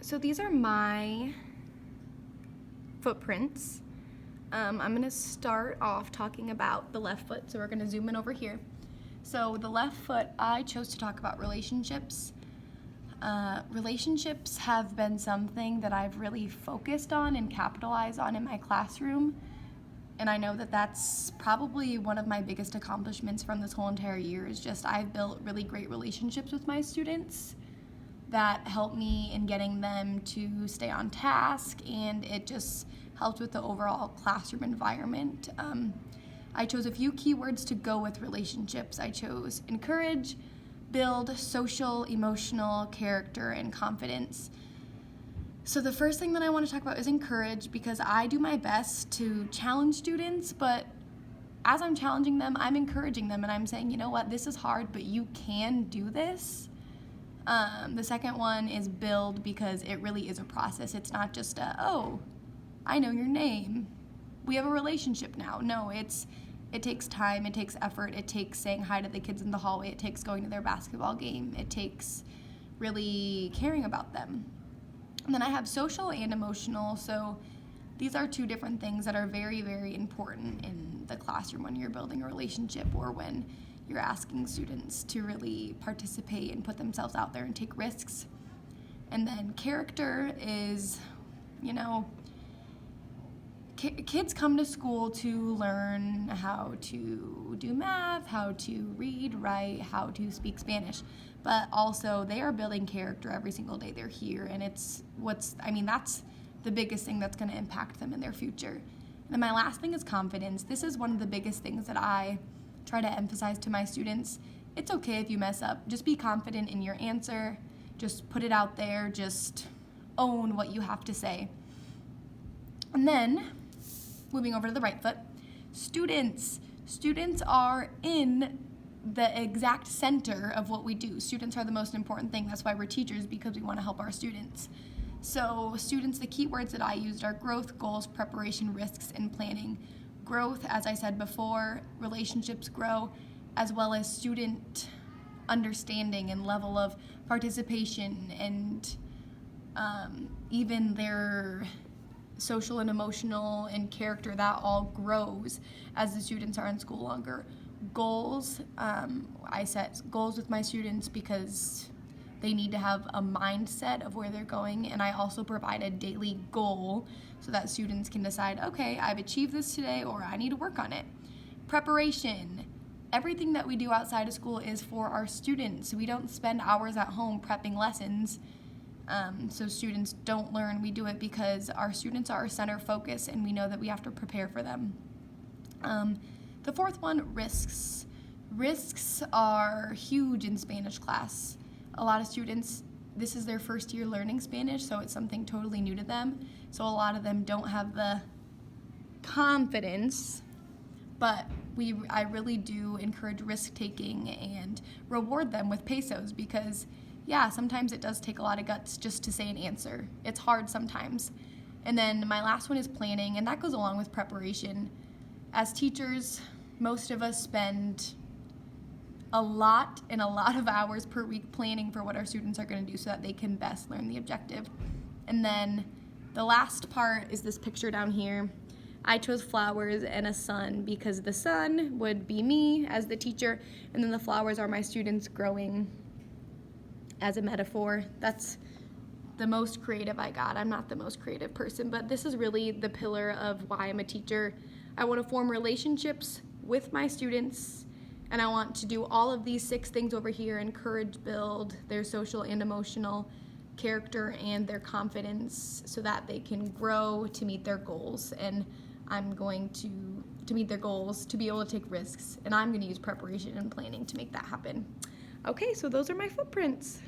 So these are my footprints. I'm gonna start off talking about the left foot, so we're gonna zoom in over here. So the left foot, I chose to talk about relationships. Relationships have been something that I've really focused on and capitalized on in my classroom. And I know that that's probably one of my biggest accomplishments from this whole entire year is just I've built really great relationships with my students that help me in getting them to stay on task, and it just helped with the overall classroom environment. I chose a few keywords to go with relationships. I chose encourage, build, social, emotional, character, and confidence. So the first thing that I want to talk about is encourage, because I do my best to challenge students, but as I'm challenging them, I'm encouraging them and I'm saying, you know what, this is hard, but you can do this. The second one is build, because it really is a process. It's not just oh, I know your name, we have a relationship now. No, it takes time, it takes effort, it takes saying hi to the kids in the hallway, it takes going to their basketball game, it takes really caring about them. And then I have social and emotional, so these are two different things that are very, very important in the classroom when you're building a relationship or when you're asking students to really participate and put themselves out there and take risks. And then character is, kids come to school to learn how to do math, how to read, write, how to speak Spanish, but also they are building character every single day they're here, and that's the biggest thing that's going to impact them in their future. And then my last thing is confidence. This is one of the biggest things that I try to emphasize to my students. It's okay if you mess up. Just be confident in your answer. Just put it out there. Just own what you have to say. And then, moving over to the right foot, students. Students are in the exact center of what we do. Students are the most important thing. That's why we're teachers, because we want to help our students. So students, the keywords that I used are growth, goals, preparation, risks, and planning. Growth, as I said before, relationships grow, as well as student understanding and level of participation, and even their social and emotional and character, that all grows as the students are in school longer. Goals, I set goals with my students because they need to have a mindset of where they're going, and I also provide a daily goal so that students can decide, okay, I've achieved this today, or I need to work on it. Preparation. Everything that we do outside of school is for our students. We don't spend hours at home prepping lessons so students don't learn. We do it because our students are our center focus, and we know that we have to prepare for them. The fourth one, risks. Risks are huge in Spanish class. A lot of students, this is their first year learning Spanish, so it's something totally new to them. So a lot of them don't have the confidence, but I really do encourage risk-taking and reward them with pesos, because yeah, sometimes it does take a lot of guts just to say an answer. It's hard sometimes. And then my last one is planning, and that goes along with preparation. As teachers, most of us spend a lot of hours per week planning for what our students are going to do so that they can best learn the objective. And then the last part is this picture down here. I chose flowers and a sun because the sun would be me as the teacher, and then the flowers are my students growing as a metaphor. That's the most creative I got. I'm not the most creative person, but this is really the pillar of why I'm a teacher. I want to form relationships with my students, and I want to do all of these 6 things over here: encourage, build, their social and emotional, character, and their confidence, so that they can grow to meet their goals. And I'm going to meet their goals, to be able to take risks, and I'm going to use preparation and planning to make that happen. Okay, so those are my footprints.